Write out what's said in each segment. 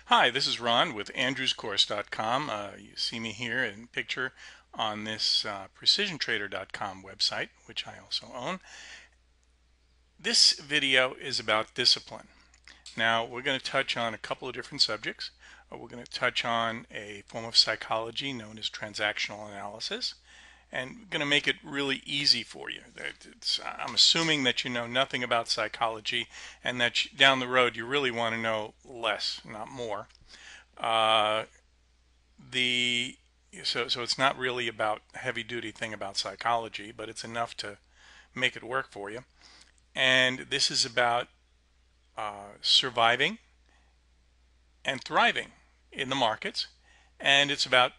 Hi, this is Ron with andrewscourse.com. You see me here in picture on this precisiontrader.com website, which I also own. This video is about discipline. Now, we're going to touch on a couple of different subjects. We're going to touch on a form of psychology known as transactional analysis, and we're going to make it really easy for you. I'm assuming that you know nothing about psychology and that down the road you really want to know less, not more. Uh, the so it's not really about a heavy duty thing about psychology, but it's enough to make it work for you. And this is about surviving and thriving in the markets, and it's about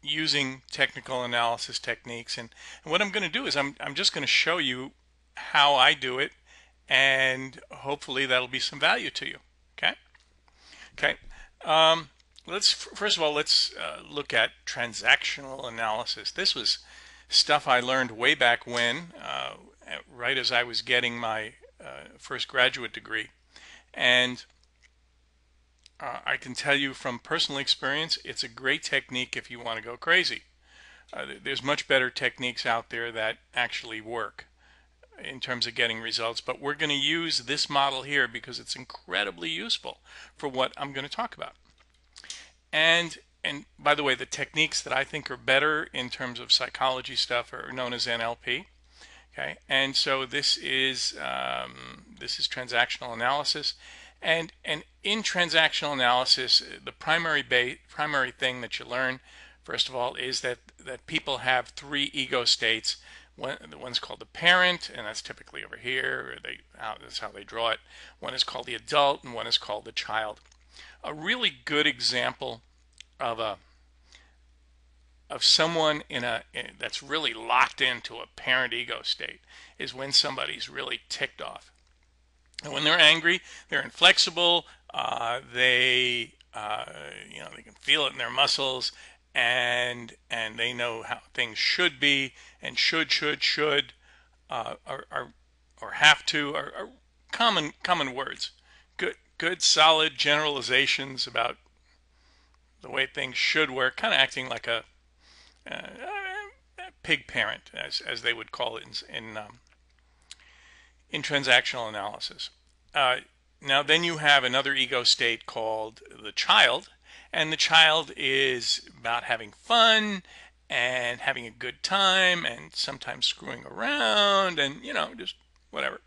using technical analysis techniques. And what I'm going to do is I'm just going to show you how I do it, and hopefully that'll be some value to you. Okay. Okay. Let's first of all let's look at transactional analysis. This was stuff I learned way back when, right as I was getting my first graduate degree, and I can tell you from personal experience, it's a great technique if you want to go crazy. There's much better techniques out there that actually work in terms of getting results, but we're going to use this model here because it's incredibly useful for what I'm going to talk about. And by the way, the techniques that I think are better in terms of psychology stuff are known as NLP. Okay, and so this is transactional analysis, and in transactional analysis, the primary thing that you learn, first of all, is that people have three ego states. One's called the parent, and that's typically over here. That's how they draw it. One is called the adult, and one is called the child. A really good example of someone that's really locked into a parent ego state is when somebody's really ticked off. And when they're angry, they're inflexible. They can feel it in their muscles, and they know how things should be, and should or have to are common words. Good solid generalizations about the way things should work, kind of acting like a pig parent, as they would call it in transactional analysis. Now then you have another ego state called the child, and the child is about having fun and having a good time and sometimes screwing around and just whatever.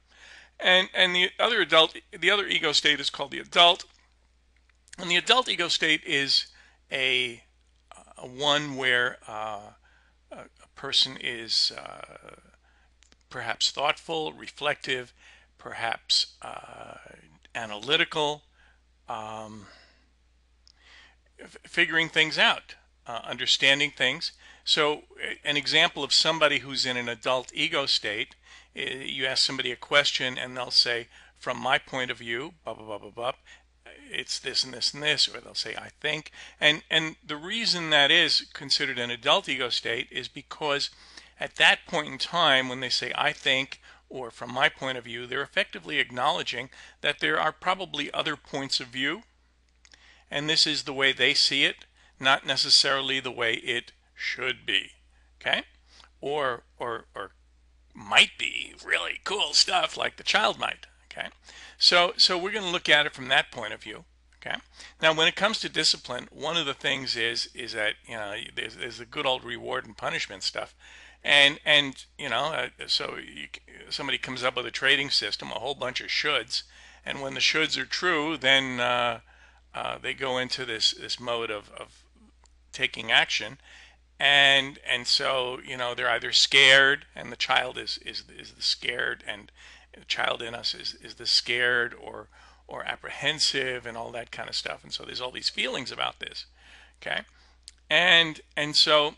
And the other ego state is called the adult, and the adult ego state is a one where a person is perhaps thoughtful, reflective, perhaps analytical, figuring things out, understanding things. So an example of somebody who's in an adult ego state, you ask somebody a question and they'll say, from my point of view, blah, blah, blah, blah, blah, it's this and this and this, or they'll say, I think. And the reason that is considered an adult ego state is because at that point in time, when they say, I think, or from my point of view, they're effectively acknowledging that there are probably other points of view, and this is the way they see it, not necessarily the way it should be. Okay? Or might be really cool stuff like the child might. Okay? So we're going to look at it from that point of view. Okay. Now, when it comes to discipline, one of the things is that there's the good old reward and punishment stuff, and somebody comes up with a trading system, a whole bunch of shoulds, and when the shoulds are true, then they go into this mode of taking action, and so they're either scared, and the child is the scared, and the child in us is the scared or apprehensive and all that kind of stuff. And so there's all these feelings about this. Okay. And so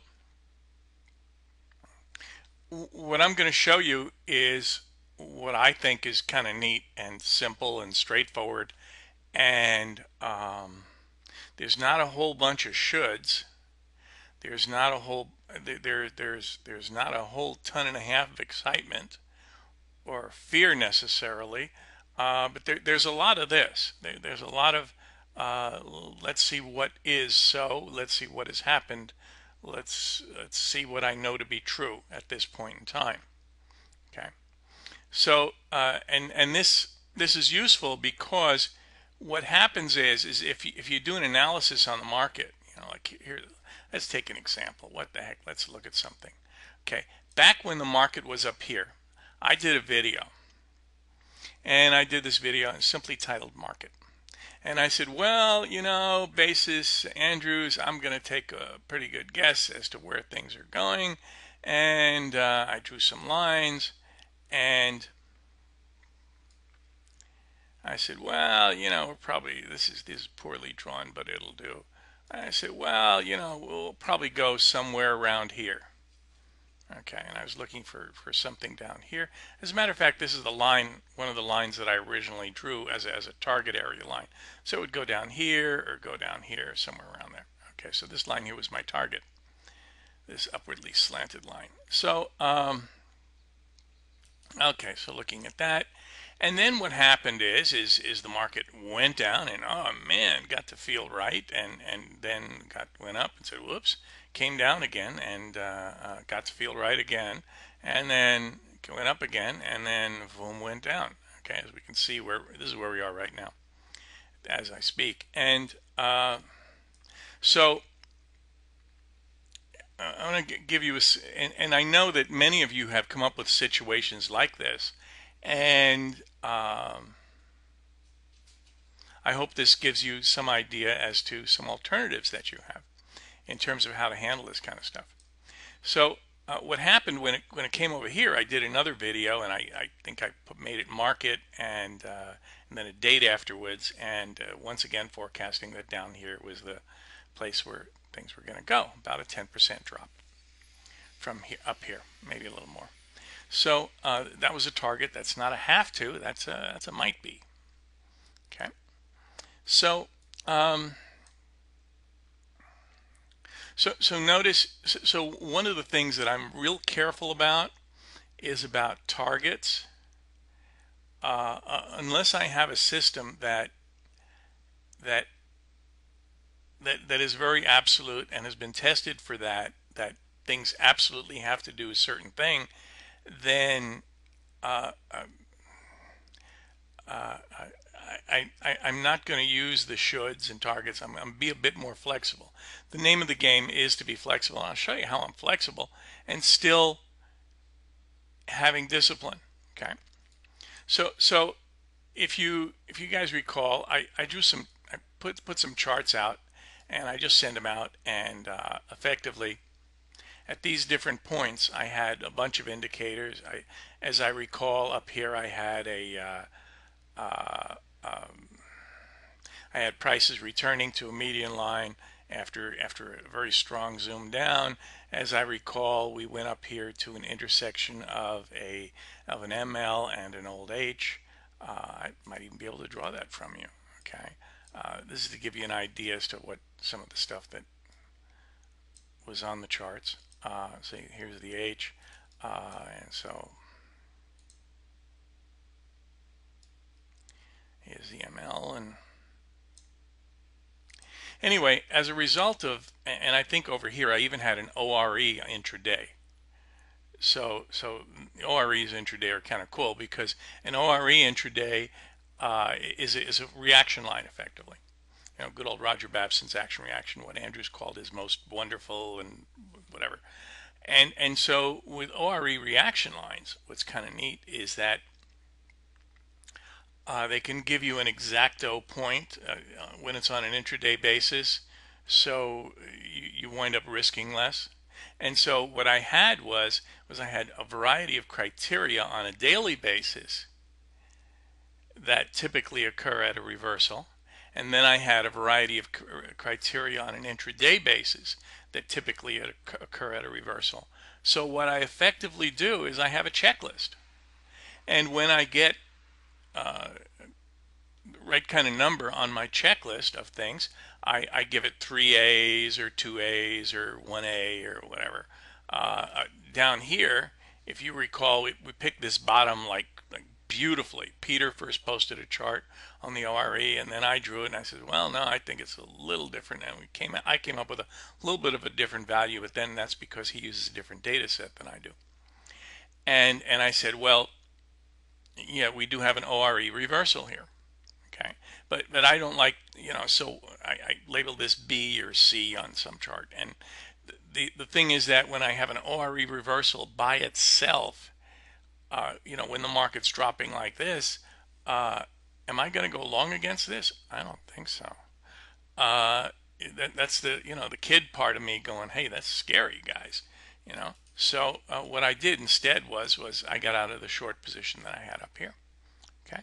what I'm going to show you is what I think is kind of neat and simple and straightforward. And there's not a whole bunch of shoulds. There's not a whole there's not a whole ton and a half of excitement or fear necessarily, but there's a lot of this. There's a lot of Uh, let's see what is so. Let's see what has happened. Let's see what I know to be true at this point in time. Okay. So and this is useful because what happens is if you do an analysis on the market, like here, let's take an example. What the heck? Let's look at something. Okay. Back when the market was up here, I did a video, and I did this video simply titled "Market." And I said, well, basis Andrews, I'm going to take a pretty good guess as to where things are going. And I drew some lines, and I said, well, we're probably, this is poorly drawn, but it'll do. I said, well, we'll probably go somewhere around here. Okay, and I was looking for something down here. As a matter of fact, this is the line, one of the lines that I originally drew as a target area line. So it would go down here or go down here, somewhere around there. Okay, so this line here was my target, this upwardly slanted line. So, okay, so looking at that. And then what happened is the market went down, and oh man, got to feel right, and then went up and said whoops, came down again, and got to feel right again, and then went up again, and then boom, went down. Okay, as we can see, this is where we are right now as I speak. And so I want to give you and I know that many of you have come up with situations like this, and I hope this gives you some idea as to some alternatives that you have in terms of how to handle this kind of stuff. So what happened when it came over here, I did another video, and I think I made it market and then a date afterwards, and once again forecasting that down here was the place where things were going to go, about a 10% drop from here up here, maybe a little more. So that was a target. That's not a have to. That's a might be. Okay. So so notice. So one of the things that I'm real careful about is about targets. Unless I have a system that is very absolute and has been tested for that things absolutely have to do a certain thing, then I'm not going to use the shoulds and targets. I'm going to be a bit more flexible. The name of the game is to be flexible. I'll show you how I'm flexible and still having discipline. Okay. So if you guys recall, I drew some, I put some charts out, and I just send them out, and effectively at these different points I had a bunch of indicators. As I recall, up here I had I had prices returning to a median line after a very strong zoom down. As I recall, we went up here to an intersection of an ML and an old H. I might even be able to draw that from you. Okay, this is to give you an idea as to what some of the stuff that was on the charts. So here's the H, and so here's the ML. And anyway, as a result of, and I think over here I even had an ORE intraday. So OREs intraday are kind of cool because an ORE intraday is a reaction line effectively. Good old Roger Babson's action reaction, what Andrews called his most wonderful and whatever. And so with ORE reaction lines, what's kind of neat is that they can give you an exacto point when it's on an intraday basis, so you wind up risking less. And so what I had was I had a variety of criteria on a daily basis that typically occur at a reversal, and then I had a variety of criteria on an intraday basis that typically occur at a reversal. So what I effectively do is I have a checklist, and when I get right kind of number on my checklist of things, I give it 3 A's or 2 A's or 1 A or whatever. Down here, if you recall, we picked this bottom like beautifully. Peter first posted a chart on the ORE, and then I drew it, and I said, well, no, I think it's a little different. And I came up with a little bit of a different value, but then that's because he uses a different data set than I do. And I said, well, yeah, we do have an ORE reversal here. Okay, but I don't like, so I label this B or C on some chart, and the thing is that when I have an ORE reversal by itself, when the market's dropping like this, am I going to go long against this? I don't think so. That's the kid part of me going, hey, that's scary, guys. So what I did instead was I got out of the short position that I had up here. Okay.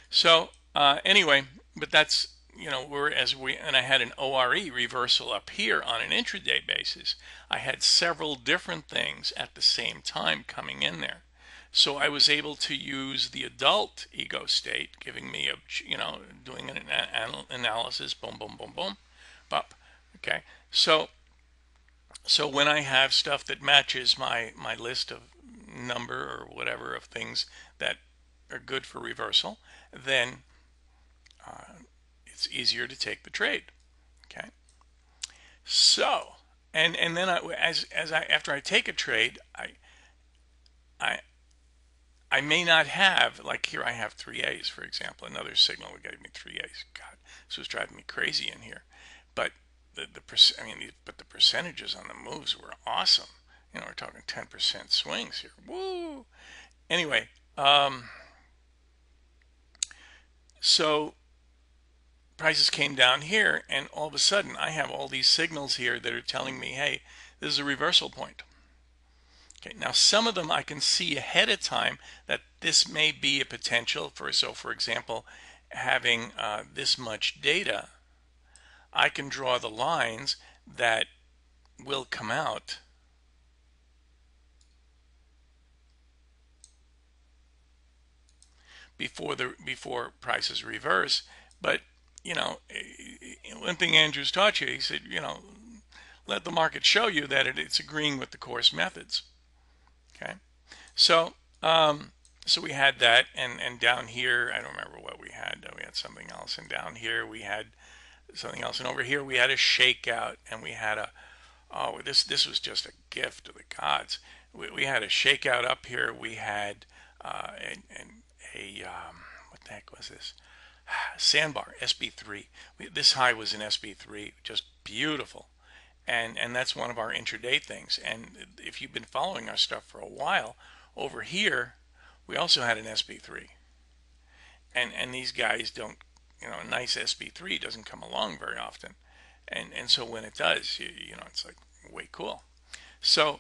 So anyway, but that's, and I had an ORE reversal up here on an intraday basis. I had several different things at the same time coming in there. So I was able to use the adult ego state, giving me doing an analysis, boom, boom, boom, boom, pop. Okay. So when I have stuff that matches my list of number or whatever of things that are good for reversal, then it's easier to take the trade. Okay. So, and then after I take a trade, I may not have, like here I have 3A's, for example, another signal that gave me 3A's. God, this was driving me crazy in here. But the percentages on the moves were awesome. We're talking 10% swings here. Woo! Anyway, so prices came down here, and all of a sudden I have all these signals here that are telling me, hey, this is a reversal point. Okay, now some of them I can see ahead of time that this may be a potential for example, having this much data, I can draw the lines that will come out before prices reverse. But one thing Andrews taught you, he said, let the market show you that it's agreeing with the course methods. Okay, so we had that, and down here I don't remember what we had. We had something else, and down here we had something else, and over here we had a shakeout, and we had this was just a gift of the gods. We had a shakeout up here. We had what the heck was this? Sandbar SB3. This high was in SB3, just beautiful. And that's one of our intraday things. And if you've been following our stuff for a while, over here we also had an SB3. And these guys don't, a nice SB3 doesn't come along very often. And so when it does, it's like way cool. So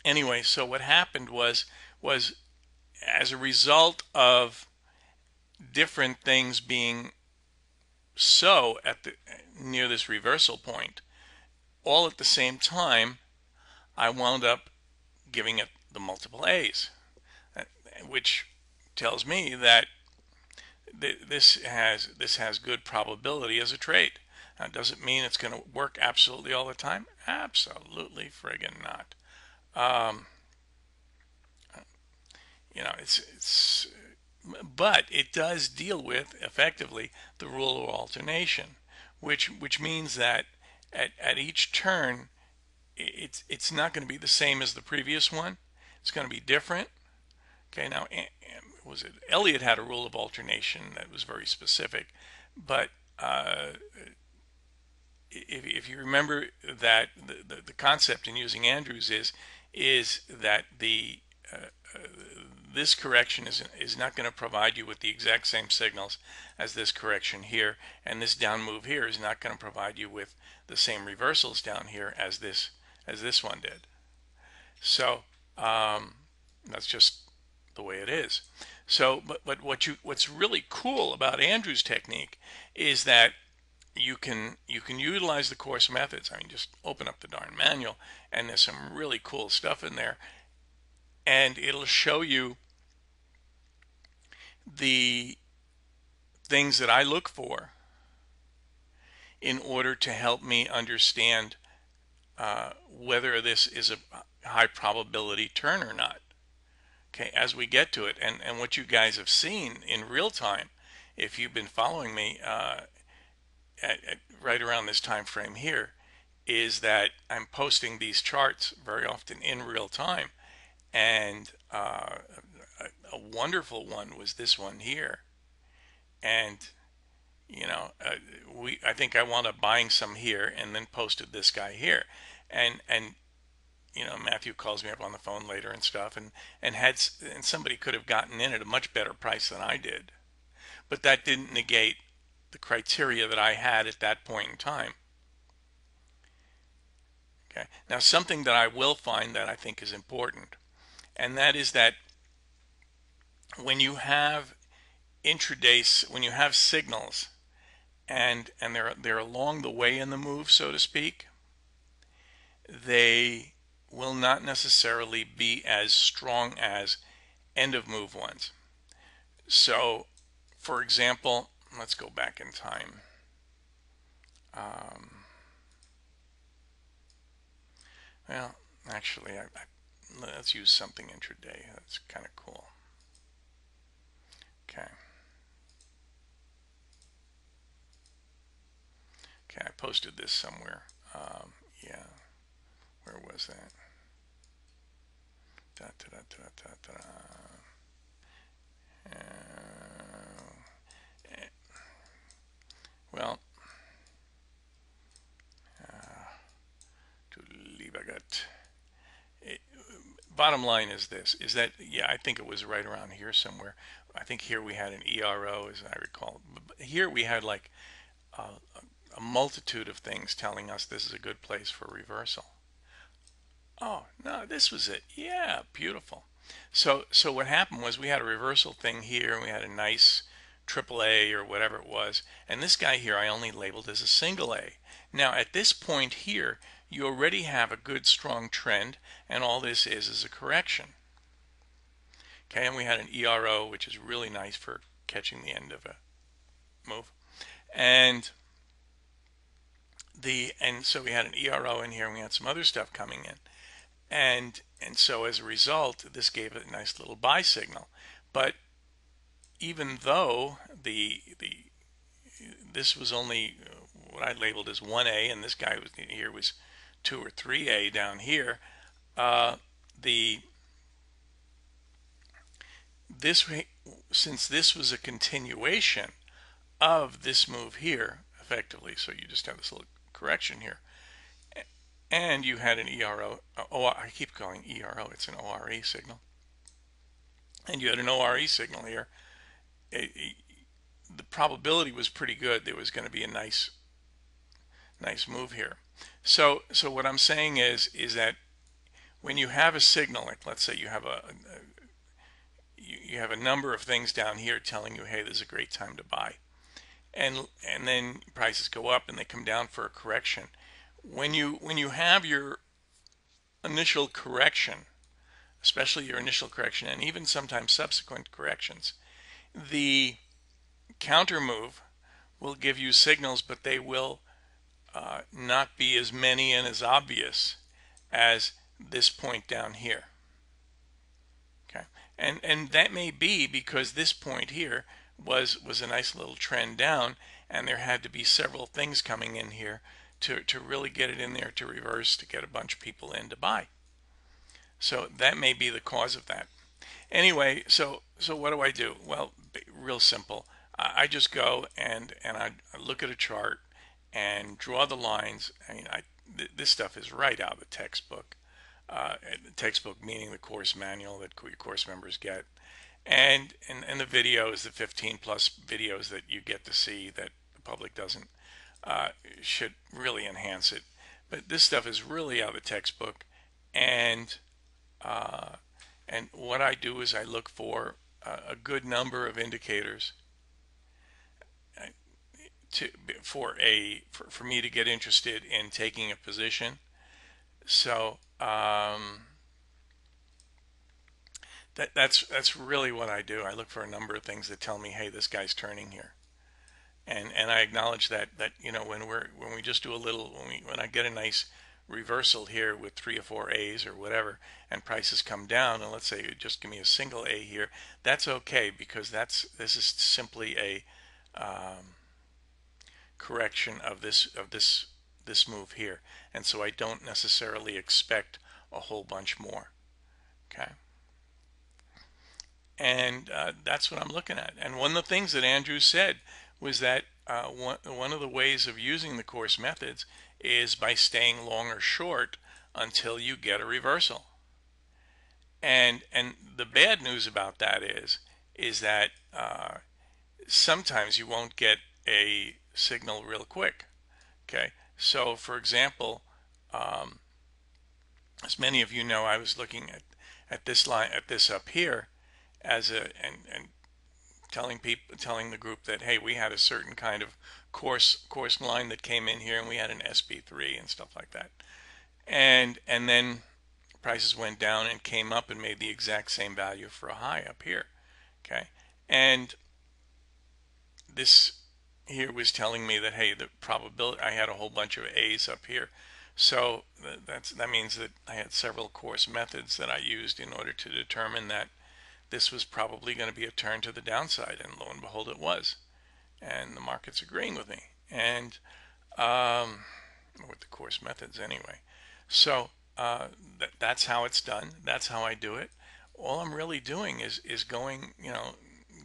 anyway, so what happened was as a result of different things being so near this reversal point, all at the same time, I wound up giving it the multiple A's, which tells me that this has good probability as a trade. Now, does it mean it's going to work absolutely all the time? Absolutely friggin' not. But it does deal with effectively the rule of alternation, which means that at each turn, it's not going to be the same as the previous one. It's going to be different. Okay, now Elliott had a rule of alternation that was very specific, but if you remember that the concept in using Andrews is that this correction is not going to provide you with the exact same signals as this correction here, and this down move here is not going to provide you with the same reversals down here as this one did. So that's just the way it is. So, but what's really cool about Andrew's technique is that you can utilize the course methods. I mean, just open up the darn manual, and there's some really cool stuff in there, and it'll show you the things that I look for in order to help me understand whether this is a high probability turn or not. Okay, as we get to it, and what you guys have seen in real time, if you've been following me at right around this time frame here, is that I'm posting these charts very often in real time, and a wonderful one was this one here, and you know, I think I wound up buying some here and then posted this guy here, and Matthew calls me up on the phone later and stuff, and somebody could have gotten in at a much better price than I did, but that didn't negate the criteria that I had at that point in time. Okay. Now, something that I will find that I think is important, and that is that when you have intradays, when you have signals, and they're along the way in the move, so to speak, they will not necessarily be as strong as end of move ones. So, for example, let's go back in time. Well, actually, let's use something intraday. That's kind of cool. Okay. Okay, I posted this somewhere. Yeah, where was that? Da, da, da, da, da, da. Well, to Liebergut. Bottom line is this, is that, yeah, I think it was right around here somewhere. I think here we had an ERO, as I recall. But here we had like a multitude of things telling us this is a good place for reversal. Oh, no, this was it. Yeah, beautiful. So what happened was we had a reversal thing here, and we had a nice AAA or whatever it was. And this guy here I only labeled as a single A. Now, at this point here, you already have a good, strong trend, and all this is a correction. Okay, and we had an ERO, which is really nice for catching the end of a move. And so we had an ERO in here, and we had some other stuff coming in. And so as a result, this gave it a nice little buy signal. But even though this was only what I labeled as 1A, and this guy was here was 2 or 3A down here, since this was a continuation of this move here, effectively, so you just have this little correction here, and you had an ERO. Oh, I keep calling ERO. It's an ORE signal. And you had an ORE signal here. The probability was pretty good there was going to be a nice move here. So what I'm saying is that when you have a signal, like let's say you have you have a number of things down here telling you, hey, this is a great time to buy, and then prices go up and they come down for a correction. When you have your initial correction, especially your initial correction and even sometimes subsequent corrections, the counter move will give you signals, but they will not be as many and as obvious as this point down here. Okay, and that may be because this point here was a nice little trend down, and there had to be several things coming in here to really get it in there to reverse, to get a bunch of people in to buy. So that may be the cause of that. Anyway, so what do I do? Well, real simple. I just go and I look at a chart and draw the lines. I mean, this stuff is right out of the textbook. The textbook meaning the course manual that your course members get, and the videos, the 15 plus videos that you get to see that the public doesn't, should really enhance it. But this stuff is really out of the textbook, and what I do is I look for a good number of indicators for me to get interested in taking a position. So that's really what I do. I look for a number of things that tell me, hey, this guy's turning here. And I acknowledge that when we just do a little, when I get a nice reversal here with 3 or 4 A's or whatever, and prices come down, and let's say you just give me a single A here, that's okay, because this is simply a correction of this move here, and so I don't necessarily expect a whole bunch more. Okay, and that's what I'm looking at. And one of the things that Andrew said was that one of the ways of using the course methods is by staying long or short until you get a reversal. And the bad news about that is that sometimes you won't get a signal real quick. Okay, so for example, as many of you know, I was looking at this line, at this up here, as a and telling the group that, hey, we had a certain kind of course line that came in here, and we had an SP3 and stuff like that, and then prices went down and came up and made the exact same value for a high up here. Okay, and this here was telling me that, hey, the probability, I had a whole bunch of A's up here, so that means that I had several course methods that I used in order to determine that this was probably going to be a turn to the downside, and lo and behold, it was. And the market's agreeing with me, and with the course methods anyway. So that's how it's done. That's how I do it. All I'm really doing is going,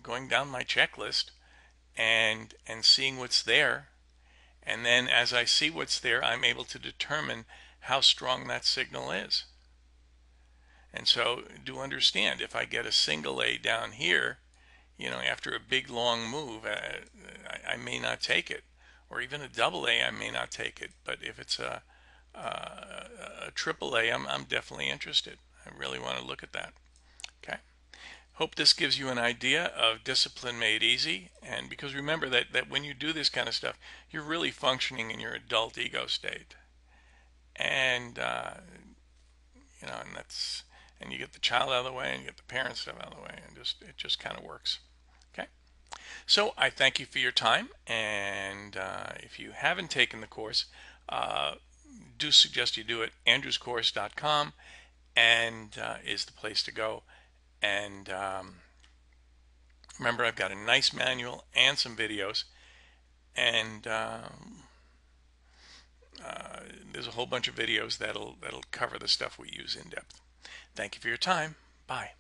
going down my checklist and seeing what's there, and then as I see what's there, I'm able to determine how strong that signal is. And so do understand, if I get a single A down here, after a big long move, I may not take it, or even a double A, I may not take it. But if it's a triple A, I'm definitely interested. I really want to look at that. Okay. Hope this gives you an idea of discipline made easy. And because remember that when you do this kind of stuff, you're really functioning in your adult ego state. And and you get the child out of the way, and you get the parent stuff out of the way, and it just kind of works. Okay. So I thank you for your time, and if you haven't taken the course, do suggest you do it. andrewscourse.com and is the place to go. And remember, I've got a nice manual and some videos, and there's a whole bunch of videos that'll cover the stuff we use in depth. Thank you for your time. Bye.